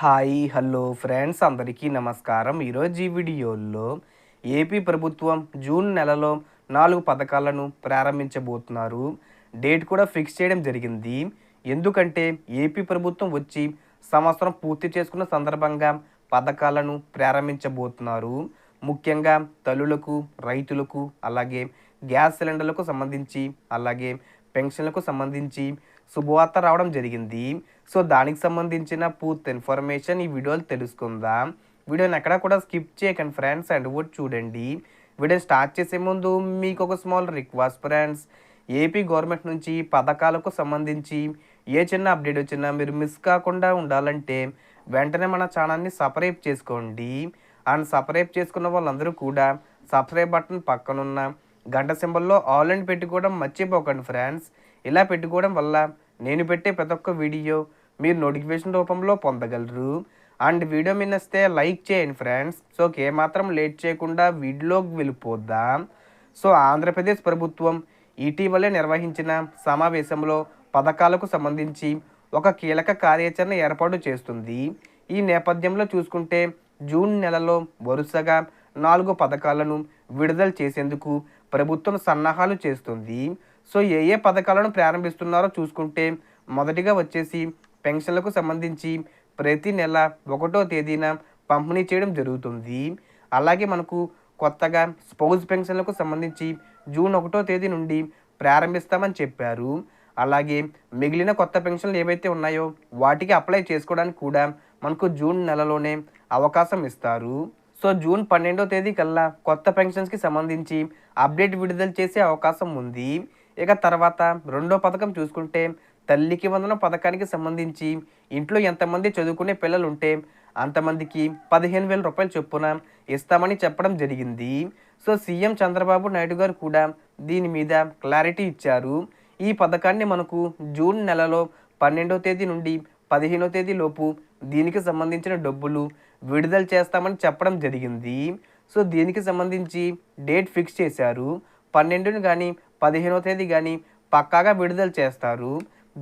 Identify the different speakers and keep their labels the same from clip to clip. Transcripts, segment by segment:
Speaker 1: Hi hello friends అందరికీ నమస్కారం. ఈరోజు ఈ వీడియోలో ఏపీ ప్రభుత్వం జూన్ నెలలో 4 పథకాలను ప్రారంభించబోతున్నారు. డేట్ కూడా ఫిక్స్ చేయడం జరిగింది. ఎందుకంటే ఏపీ ప్రభుత్వం వచ్చి సంవత్సరం పూర్తి చేసుకున్న సందర్భంగా పథకాలను ప్రారంభించబోతున్నారు. ముఖ్యంగా తల్లులకు, రైతులకు, అలాగే గ్యాస్ సిలిండర్లకు సంబంధించి, అలాగే పెన్షన్లకు సంబంధించి శుభవార్త రావడం జరిగింది. సో దానికి సంబంధించిన పూర్తి ఇన్ఫర్మేషన్ ఈ వీడియోలో తెలుసుకుందాం. వీడియోని ఎక్కడా కూడా స్కిప్ చేయకండి ఫ్రెండ్స్, అండ్ కూడా చూడండి. వీడియో స్టార్ట్ చేసే ముందు మీకు ఒక small request friends, AP government నుంచి పథకాలకు సంబంధించి ఏ చిన్న అప్డేట్ వచ్చినా మీరు మిస్ కాకుండా ఉండాలంటే వెంటనే మన ఛానల్ని సబ్స్క్రైబ్ చేసుకోండి. అండ్ సబ్స్క్రైబ్ చేసుకున్న వాళ్ళందరూ కూడా సబ్స్క్రైబ్ బటన్ పక్కనున్న గంట సింబల్లో ఆల్ అని పెట్టుకోవడం మర్చిపోకండి ఫ్రెండ్స్. ఇలా పెట్టుకోవడం వల్ల నేను పెట్టే ప్రతి ఒక్క వీడియో మీరు నోటిఫికేషన్ రూపంలో పొందగలరు. అండ్ వీడియో మీ నచ్చితే లైక్ చేయండి ఫ్రెండ్స్. సో ఏమాత్రం లేట్ చేయకుండా వీడియోలోకి వెళ్ళిపోద్దాం. సో ఆంధ్రప్రదేశ్ ప్రభుత్వం ఇటీవలే నిర్వహించిన సమావేశంలో పథకాలకు సంబంధించి ఒక కీలక కార్యాచరణ ఏర్పాటు చేస్తుంది. ఈ నేపథ్యంలో చూసుకుంటే జూన్ నెలలో వరుసగా 4 పథకాలను విడుదల చేసేందుకు ప్రభుత్వం సన్నాహాలు చేస్తుంది. సో ఏ పథకాలను ప్రారంభిస్తున్నారో చూసుకుంటే మొదటిగా వచ్చేసి పెన్షన్లకు సంబంధించి ప్రతి నెల 1వ తేదీన పంపిణీ చేయడం జరుగుతుంది. అలాగే మనకు కొత్తగా స్పౌజ్ పెన్షన్లకు సంబంధించి జూన్ 1వ తేదీ నుండి ప్రారంభిస్తామని చెప్పారు. అలాగే మిగిలిన కొత్త పెన్షన్లు ఏవైతే ఉన్నాయో వాటికి అప్లై చేసుకోవడానికి కూడా మనకు జూన్ నెలలోనే అవకాశం ఇస్తారు. సో జూన్ 12వ తేదీ కల్లా కొత్త పెన్షన్స్కి సంబంధించి అప్డేట్ విడుదల చేసే అవకాశం ఉంది. ఇక తర్వాత రెండో పథకం చూసుకుంటే తల్లికి వందనం పథకానికి సంబంధించి ఇంట్లో ఎంతమంది చదువుకునే పిల్లలు ఉంటే అంతమందికి 15,000 రూపాయలు చొప్పున ఇస్తామని చెప్పడం జరిగింది. సో సీఎం చంద్రబాబు నాయుడు గారు కూడా దీని మీద క్లారిటీ ఇచ్చారు. ఈ పథకాన్ని మనకు జూన్ నెలలో 12వ తేదీ నుండి 15వ తేదీ లోపు దీనికి సంబంధించిన డబ్బులు విడుదల చేస్తామని చెప్పడం జరిగింది. సో దీనికి సంబంధించి డేట్ ఫిక్స్ చేశారు. 12ని కానీ 15వ తేదీ కానీ పక్కాగా విడుదల చేస్తారు.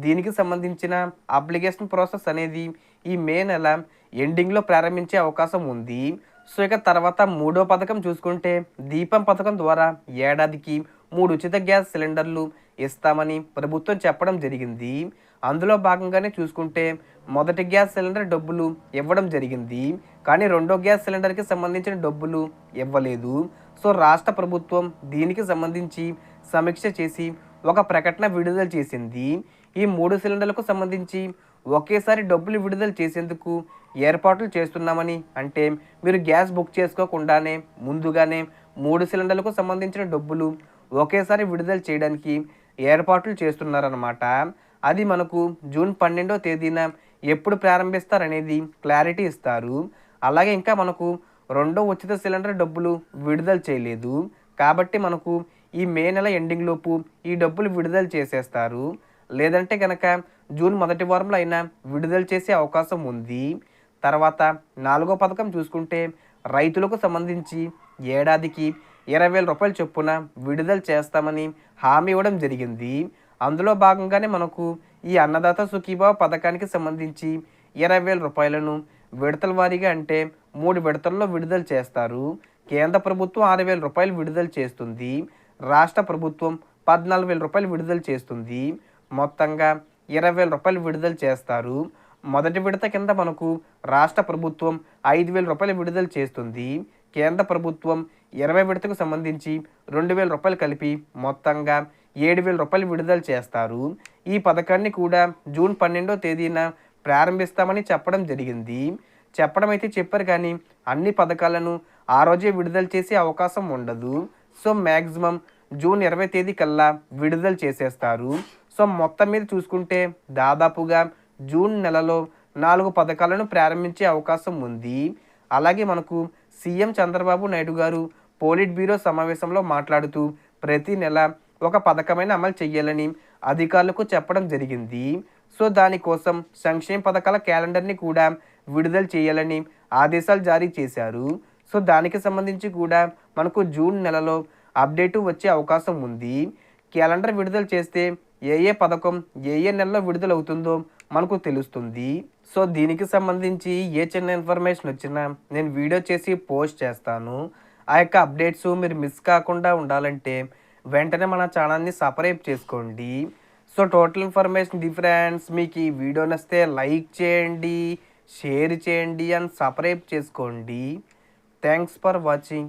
Speaker 1: దీనికి సంబంధించిన అప్లికేషన్ ప్రాసెస్ అనేది ఈ మే నెల ఎండింగ్లో ప్రారంభించే అవకాశం ఉంది. సో ఇక తర్వాత మూడో పథకం చూసుకుంటే దీపం పథకం ద్వారా ఏడాదికి 3 ఉచిత గ్యాస్ సిలిండర్లు ఇస్తామని ప్రభుత్వం చెప్పడం జరిగింది. అందులో భాగంగానే చూసుకుంటే మొదటి గ్యాస్ సిలిండర్ డబ్బులు ఇవ్వడం జరిగింది, కానీ రెండో గ్యాస్ సిలిండర్కి సంబంధించిన డబ్బులు ఇవ్వలేదు. సో రాష్ట్ర ప్రభుత్వం దీనికి సంబంధించి సమీక్ష చేసి ఒక ప్రకటన విడుదల చేసింది. ఈ 3 సిలిండర్లకు సంబంధించి ఒకేసారి డబ్బులు విడుదల చేసేందుకు ఏర్పాట్లు చేస్తున్నామని, అంటే మీరు గ్యాస్ బుక్ చేసుకోకుండానే ముందుగానే 3 సిలిండర్లకు సంబంధించిన డబ్బులు ఒకేసారి విడుదల చేయడానికి ఏర్పాట్లు చేస్తున్నారన్నమాట. అది మనకు జూన్ 12వ తేదీన ఎప్పుడు ప్రారంభిస్తారనేది క్లారిటీ ఇస్తారు. అలాగే ఇంకా మనకు రెండో ఉచిత సిలిండర్ డబ్బులు విడుదల చేయలేదు, కాబట్టి మనకు ఈ మే నెల ఎండింగ్ లోపు ఈ డబ్బులు విడుదల చేసేస్తారు. లేదంటే కనుక జూన్ మొదటి వారంలో అయినా విడుదల చేసే అవకాశం ఉంది. తర్వాత 4వ పథకం చూసుకుంటే రైతులకు సంబంధించి ఏడాదికి 20,000 రూపాయల చొప్పున విడుదల చేస్తామని హామీ ఇవ్వడం జరిగింది. అందులో భాగంగానే మనకు ఈ అన్నదాత సుఖీభావ పథకానికి సంబంధించి 20,000 రూపాయలను విడతల వారీగా, అంటే 3 విడతల్లో విడుదల చేస్తారు. కేంద్ర ప్రభుత్వం 6,000 రూపాయలు విడుదల చేస్తుంది. రాష్ట్ర ప్రభుత్వం 14,000 రూపాయలు విడుదల చేస్తుంది. మొత్తంగా 20,000 రూపాయలు విడుదల చేస్తారు. మొదటి విడత కింద మనకు రాష్ట్ర ప్రభుత్వం 5,000 రూపాయలు విడుదల చేస్తుంది. కేంద్ర ప్రభుత్వం 20 విడతకు సంబంధించి 2,000 రూపాయలు కలిపి మొత్తంగా 7,000 రూపాయలు విడుదల చేస్తారు. ఈ పథకాన్ని కూడా జూన్ 12వ తేదీన ప్రారంభిస్తామని చెప్పడం జరిగింది. చెప్పడం అయితే చెప్పారు, కానీ అన్ని పథకాలను ఆ రోజే విడుదల చేసే అవకాశం ఉండదు. సో మ్యాక్సిమం జూన్ 20 తేదీ కల్లా విడుదల చేసేస్తారు. సో మొత్తం మీద చూసుకుంటే దాదాపుగా జూన్ నెలలో 4 పథకాలను ప్రారంభించే అవకాశం ఉంది. అలాగే మనకు సీఎం చంద్రబాబు నాయుడు గారు పోలిట్ బ్యూరో సమావేశంలో మాట్లాడుతూ ప్రతి నెల ఒక పథకమైన అమలు చేయాలని అధికారులకు చెప్పడం జరిగింది. సో దానికోసం సంక్షేమ పథకాల క్యాలెండర్ని కూడా విడుదల చేయాలని ఆదేశాలు జారీ చేశారు. సో దానికి సంబంధించి కూడా మనకు జూన్ నెలలో అప్డేటు వచ్చే అవకాశం ఉంది. క్యాలెండర్ విడుదల చేస్తే ఏ పథకం ఏ నెలలో విడుదలవుతుందో మనకు తెలుస్తుంది. సో దీనికి సంబంధించి ఏ చిన్న ఇన్ఫర్మేషన్ వచ్చినా నేను వీడియో చేసి పోస్ట్ చేస్తాను. ఆ యొక్క అప్డేట్స్ మీరు మిస్ కాకుండా ఉండాలంటే వెంటనే మన ఛానల్ని సబ్స్క్రైబ్ చేసుకోండి. సో టోటల్ ఇన్ఫర్మేషన్ ఇది ఫ్రెండ్స్. మీకు ఈ వీడియో నచ్చితే లైక్ చేయండి, షేర్ చేయండి అండ్ సబ్స్క్రైబ్ చేసుకోండి. Thanks for watching.